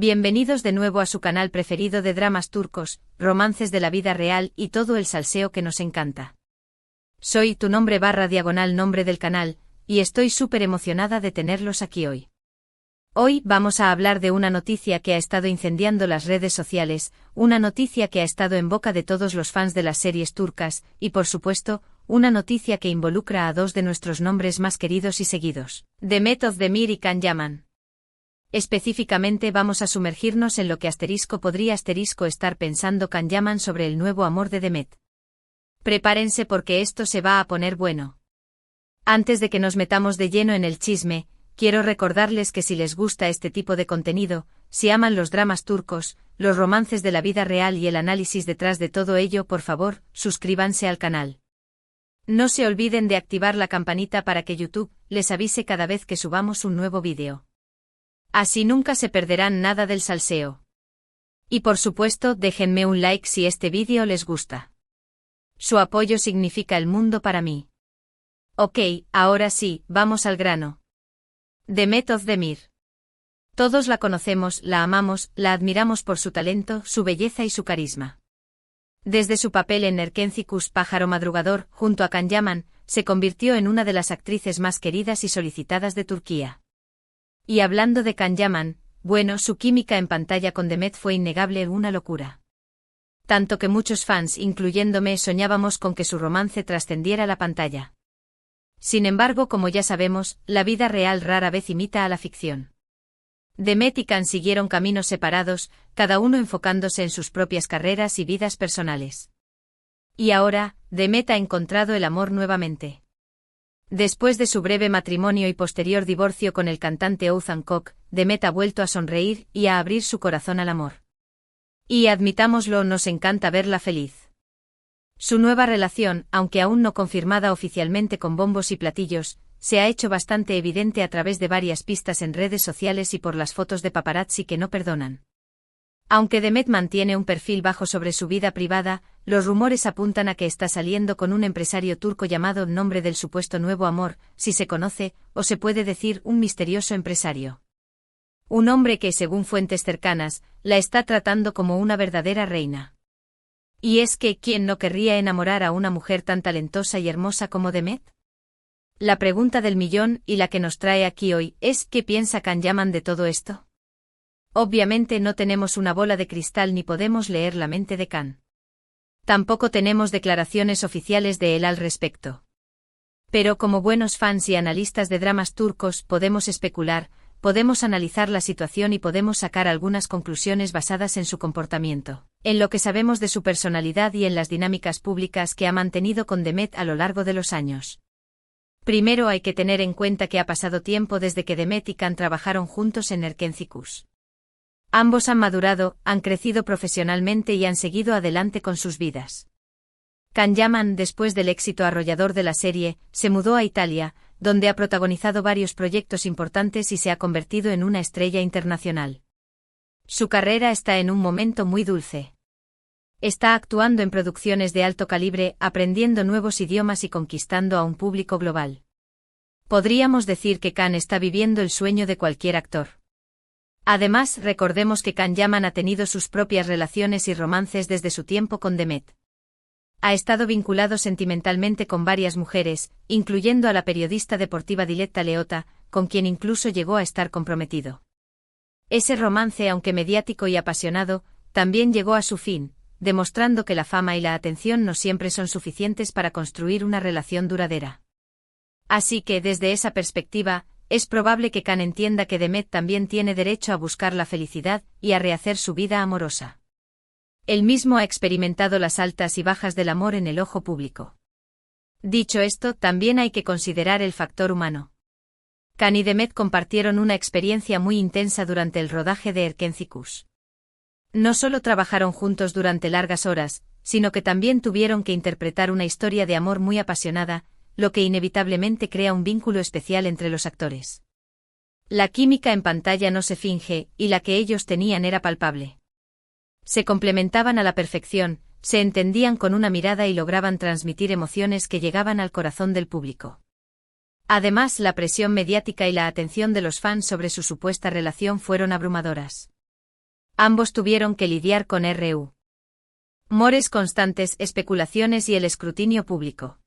Bienvenidos de nuevo a su canal preferido de dramas turcos, romances de la vida real y todo el salseo que nos encanta. Soy tu nombre / nombre del canal, y estoy súper emocionada de tenerlos aquí hoy. Hoy vamos a hablar de una noticia que ha estado incendiando las redes sociales, una noticia que ha estado en boca de todos los fans de las series turcas, y por supuesto, una noticia que involucra a dos de nuestros nombres más queridos y seguidos, Demet Özdemir y Can Yaman. Específicamente vamos a sumergirnos en lo que podría estar pensando Can Yaman sobre el nuevo amor de Demet. Prepárense porque esto se va a poner bueno. Antes de que nos metamos de lleno en el chisme, quiero recordarles que si les gusta este tipo de contenido, si aman los dramas turcos, los romances de la vida real y el análisis detrás de todo ello, por favor, suscríbanse al canal. No se olviden de activar la campanita para que YouTube les avise cada vez que subamos un nuevo vídeo. Así nunca se perderán nada del salseo. Y por supuesto, déjenme un like si este vídeo les gusta. Su apoyo significa el mundo para mí. Ok, ahora sí, vamos al grano. Demet Özdemir. Todos la conocemos, la amamos, la admiramos por su talento, su belleza y su carisma. Desde su papel en Erkenci Pájaro Madrugador, junto a Can Yaman, se convirtió en una de las actrices más queridas y solicitadas de Turquía. Y hablando de Can Yaman, bueno, su química en pantalla con Demet fue innegable, una locura. Tanto que muchos fans, incluyéndome, soñábamos con que su romance trascendiera la pantalla. Sin embargo, como ya sabemos, la vida real rara vez imita a la ficción. Demet y Can siguieron caminos separados, cada uno enfocándose en sus propias carreras y vidas personales. Y ahora, Demet ha encontrado el amor nuevamente. Después de su breve matrimonio y posterior divorcio con el cantante Oğuzhan Koç, Demet ha vuelto a sonreír y a abrir su corazón al amor. Y admitámoslo, nos encanta verla feliz. Su nueva relación, aunque aún no confirmada oficialmente con bombos y platillos, se ha hecho bastante evidente a través de varias pistas en redes sociales y por las fotos de paparazzi que no perdonan. Aunque Demet mantiene un perfil bajo sobre su vida privada, los rumores apuntan a que está saliendo con un empresario turco llamado en nombre del supuesto nuevo amor, si se conoce, o se puede decir un misterioso empresario. Un hombre que, según fuentes cercanas, la está tratando como una verdadera reina. Y es que, ¿quién no querría enamorar a una mujer tan talentosa y hermosa como Demet? La pregunta del millón, y la que nos trae aquí hoy, es ¿qué piensa Can Yaman de todo esto? Obviamente no tenemos una bola de cristal ni podemos leer la mente de Can. Tampoco tenemos declaraciones oficiales de él al respecto. Pero como buenos fans y analistas de dramas turcos podemos especular, podemos analizar la situación y podemos sacar algunas conclusiones basadas en su comportamiento, en lo que sabemos de su personalidad y en las dinámicas públicas que ha mantenido con Demet a lo largo de los años. Primero hay que tener en cuenta que ha pasado tiempo desde que Demet y Can trabajaron juntos en Erkenci. Ambos han madurado, han crecido profesionalmente y han seguido adelante con sus vidas. Can Yaman, después del éxito arrollador de la serie, se mudó a Italia, donde ha protagonizado varios proyectos importantes y se ha convertido en una estrella internacional. Su carrera está en un momento muy dulce. Está actuando en producciones de alto calibre, aprendiendo nuevos idiomas y conquistando a un público global. Podríamos decir que Can está viviendo el sueño de cualquier actor. Además, recordemos que Can Yaman ha tenido sus propias relaciones y romances desde su tiempo con Demet. Ha estado vinculado sentimentalmente con varias mujeres, incluyendo a la periodista deportiva Diletta Leotta, con quien incluso llegó a estar comprometido. Ese romance, aunque mediático y apasionado, también llegó a su fin, demostrando que la fama y la atención no siempre son suficientes para construir una relación duradera. Así que, desde esa perspectiva, es probable que Can entienda que Demet también tiene derecho a buscar la felicidad y a rehacer su vida amorosa. Él mismo ha experimentado las altas y bajas del amor en el ojo público. Dicho esto, también hay que considerar el factor humano. Can y Demet compartieron una experiencia muy intensa durante el rodaje de Erkenci. No solo trabajaron juntos durante largas horas, sino que también tuvieron que interpretar una historia de amor muy apasionada, lo que inevitablemente crea un vínculo especial entre los actores. La química en pantalla no se finge, y la que ellos tenían era palpable. Se complementaban a la perfección, se entendían con una mirada y lograban transmitir emociones que llegaban al corazón del público. Además, la presión mediática y la atención de los fans sobre su supuesta relación fueron abrumadoras. Ambos tuvieron que lidiar con rumores constantes, especulaciones y el escrutinio público.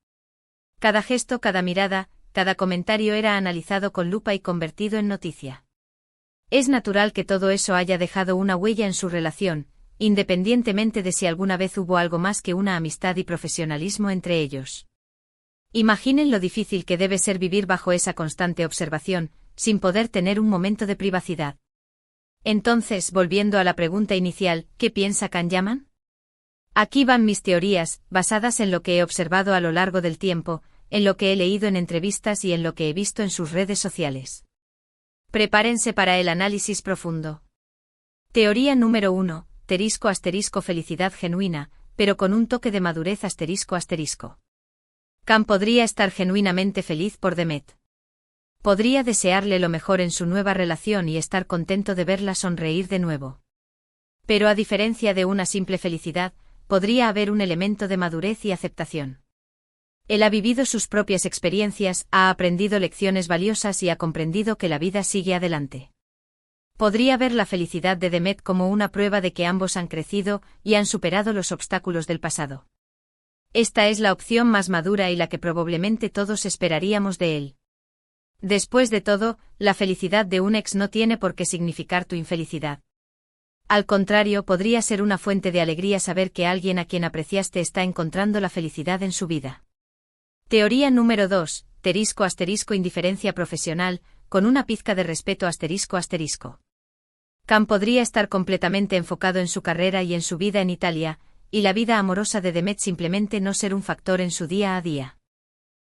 Cada gesto, cada mirada, cada comentario era analizado con lupa y convertido en noticia. Es natural que todo eso haya dejado una huella en su relación, independientemente de si alguna vez hubo algo más que una amistad y profesionalismo entre ellos. Imaginen lo difícil que debe ser vivir bajo esa constante observación, sin poder tener un momento de privacidad. Entonces, volviendo a la pregunta inicial, ¿qué piensa Can Yaman? Aquí van mis teorías, basadas en lo que he observado a lo largo del tiempo, en lo que he leído en entrevistas y en lo que he visto en sus redes sociales. Prepárense para el análisis profundo. Teoría número 1, ** felicidad genuina, pero con un toque de madurez ***. Can podría estar genuinamente feliz por Demet. Podría desearle lo mejor en su nueva relación y estar contento de verla sonreír de nuevo. Pero a diferencia de una simple felicidad, podría haber un elemento de madurez y aceptación. Él ha vivido sus propias experiencias, ha aprendido lecciones valiosas y ha comprendido que la vida sigue adelante. Podría ver la felicidad de Demet como una prueba de que ambos han crecido y han superado los obstáculos del pasado. Esta es la opción más madura y la que probablemente todos esperaríamos de él. Después de todo, la felicidad de un ex no tiene por qué significar tu infelicidad. Al contrario, podría ser una fuente de alegría saber que alguien a quien apreciaste está encontrando la felicidad en su vida. Teoría número 2, ** indiferencia profesional, con una pizca de respeto ***. Can podría estar completamente enfocado en su carrera y en su vida en Italia, y la vida amorosa de Demet simplemente no ser un factor en su día a día.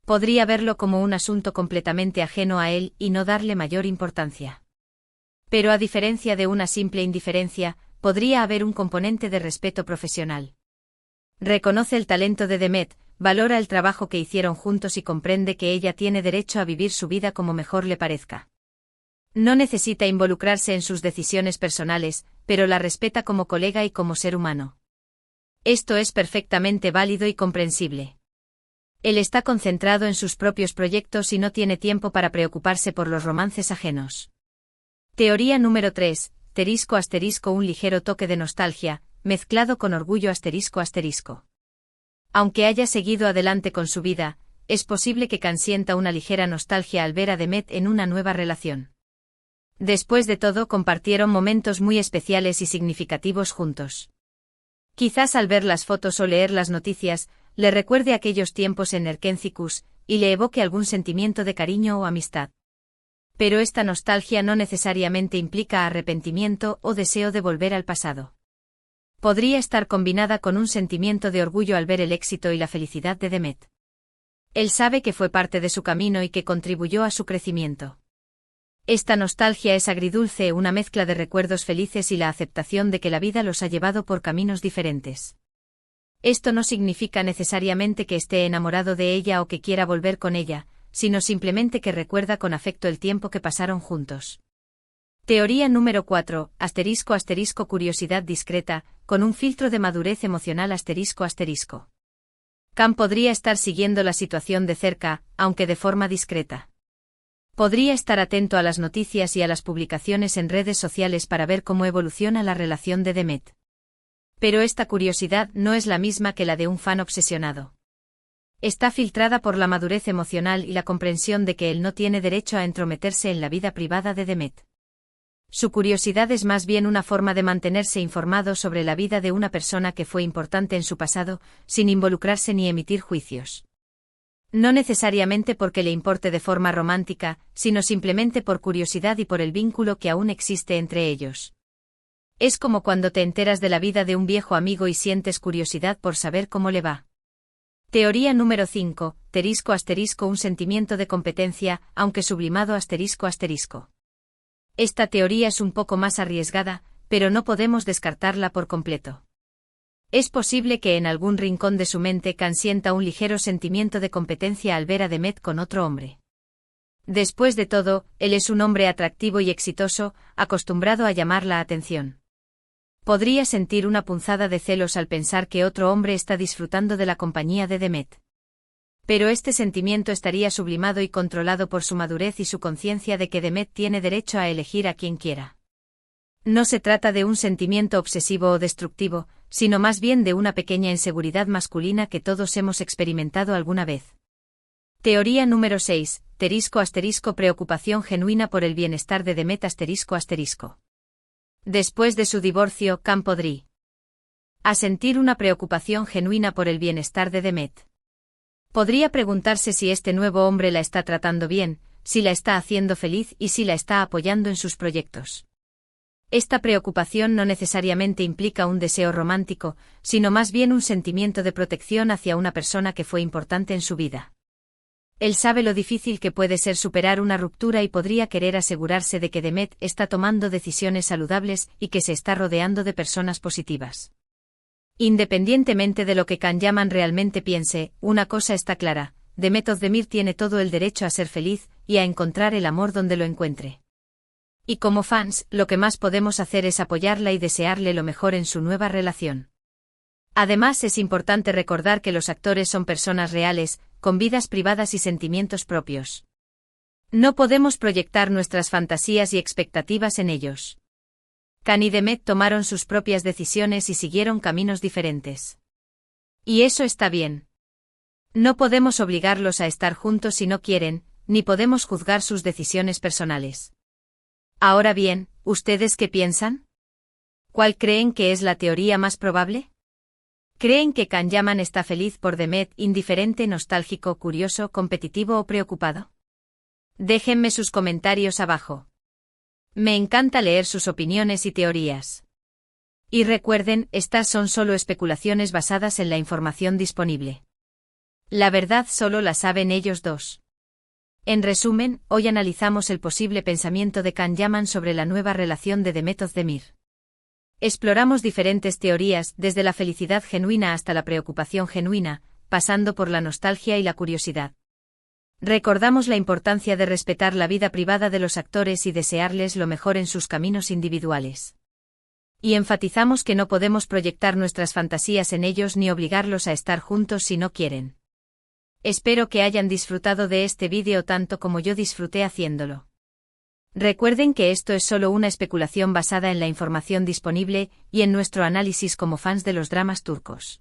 Podría verlo como un asunto completamente ajeno a él y no darle mayor importancia. Pero a diferencia de una simple indiferencia, podría haber un componente de respeto profesional. Reconoce el talento de Demet, valora el trabajo que hicieron juntos y comprende que ella tiene derecho a vivir su vida como mejor le parezca. No necesita involucrarse en sus decisiones personales, pero la respeta como colega y como ser humano. Esto es perfectamente válido y comprensible. Él está concentrado en sus propios proyectos y no tiene tiempo para preocuparse por los romances ajenos. Teoría número 3, ** un ligero toque de nostalgia, mezclado con orgullo ***. Aunque haya seguido adelante con su vida, es posible que Can sienta una ligera nostalgia al ver a Demet en una nueva relación. Después de todo, compartieron momentos muy especiales y significativos juntos. Quizás al ver las fotos o leer las noticias, le recuerde aquellos tiempos en Erkencikus, y le evoque algún sentimiento de cariño o amistad. Pero esta nostalgia no necesariamente implica arrepentimiento o deseo de volver al pasado. Podría estar combinada con un sentimiento de orgullo al ver el éxito y la felicidad de Demet. Él sabe que fue parte de su camino y que contribuyó a su crecimiento. Esta nostalgia es agridulce, una mezcla de recuerdos felices y la aceptación de que la vida los ha llevado por caminos diferentes. Esto no significa necesariamente que esté enamorado de ella o que quiera volver con ella, sino simplemente que recuerda con afecto el tiempo que pasaron juntos. Teoría número 4, ** curiosidad discreta, con un filtro de madurez emocional ***. Can podría estar siguiendo la situación de cerca, aunque de forma discreta. Podría estar atento a las noticias y a las publicaciones en redes sociales para ver cómo evoluciona la relación de Demet. Pero esta curiosidad no es la misma que la de un fan obsesionado. Está filtrada por la madurez emocional y la comprensión de que él no tiene derecho a entrometerse en la vida privada de Demet. Su curiosidad es más bien una forma de mantenerse informado sobre la vida de una persona que fue importante en su pasado, sin involucrarse ni emitir juicios. No necesariamente porque le importe de forma romántica, sino simplemente por curiosidad y por el vínculo que aún existe entre ellos. Es como cuando te enteras de la vida de un viejo amigo y sientes curiosidad por saber cómo le va. Teoría número 5, ** un sentimiento de competencia, aunque sublimado ***. Esta teoría es un poco más arriesgada, pero no podemos descartarla por completo. Es posible que en algún rincón de su mente Can sienta un ligero sentimiento de competencia al ver a Demet con otro hombre. Después de todo, él es un hombre atractivo y exitoso, acostumbrado a llamar la atención. Podría sentir una punzada de celos al pensar que otro hombre está disfrutando de la compañía de Demet. Pero este sentimiento estaría sublimado y controlado por su madurez y su conciencia de que Demet tiene derecho a elegir a quien quiera. No se trata de un sentimiento obsesivo o destructivo, sino más bien de una pequeña inseguridad masculina que todos hemos experimentado alguna vez. Teoría número 6, preocupación genuina por el bienestar de Demet ***. Después de su divorcio, Cam podría sentir una preocupación genuina por el bienestar de Demet. Podría preguntarse si este nuevo hombre la está tratando bien, si la está haciendo feliz y si la está apoyando en sus proyectos. Esta preocupación no necesariamente implica un deseo romántico, sino más bien un sentimiento de protección hacia una persona que fue importante en su vida. Él sabe lo difícil que puede ser superar una ruptura y podría querer asegurarse de que Demet está tomando decisiones saludables y que se está rodeando de personas positivas. Independientemente de lo que Can Yaman realmente piense, una cosa está clara: Demet Özdemir tiene todo el derecho a ser feliz y a encontrar el amor donde lo encuentre. Y como fans, lo que más podemos hacer es apoyarla y desearle lo mejor en su nueva relación. Además, es importante recordar que los actores son personas reales, con vidas privadas y sentimientos propios. No podemos proyectar nuestras fantasías y expectativas en ellos. Can y Demet tomaron sus propias decisiones y siguieron caminos diferentes. Y eso está bien. No podemos obligarlos a estar juntos si no quieren, ni podemos juzgar sus decisiones personales. Ahora bien, ¿ustedes qué piensan? ¿Cuál creen que es la teoría más probable? ¿Creen que Can Yaman está feliz por Demet, indiferente, nostálgico, curioso, competitivo o preocupado? Déjenme sus comentarios abajo. Me encanta leer sus opiniones y teorías. Y recuerden, estas son solo especulaciones basadas en la información disponible. La verdad solo la saben ellos dos. En resumen, hoy analizamos el posible pensamiento de Can Yaman sobre la nueva relación de Demet Özdemir. Exploramos diferentes teorías, desde la felicidad genuina hasta la preocupación genuina, pasando por la nostalgia y la curiosidad. Recordamos la importancia de respetar la vida privada de los actores y desearles lo mejor en sus caminos individuales. Y enfatizamos que no podemos proyectar nuestras fantasías en ellos ni obligarlos a estar juntos si no quieren. Espero que hayan disfrutado de este vídeo tanto como yo disfruté haciéndolo. Recuerden que esto es solo una especulación basada en la información disponible y en nuestro análisis como fans de los dramas turcos.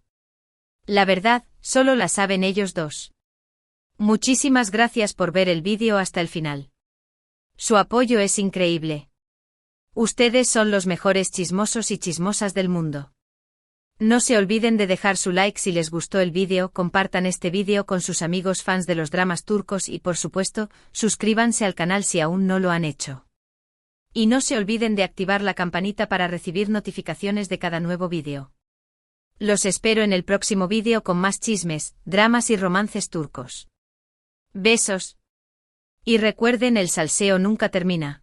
La verdad, solo la saben ellos dos. Muchísimas gracias por ver el vídeo hasta el final. Su apoyo es increíble. Ustedes son los mejores chismosos y chismosas del mundo. No se olviden de dejar su like si les gustó el vídeo, compartan este vídeo con sus amigos fans de los dramas turcos y por supuesto, suscríbanse al canal si aún no lo han hecho. Y no se olviden de activar la campanita para recibir notificaciones de cada nuevo vídeo. Los espero en el próximo vídeo con más chismes, dramas y romances turcos. Besos. Y recuerden, el salseo nunca termina.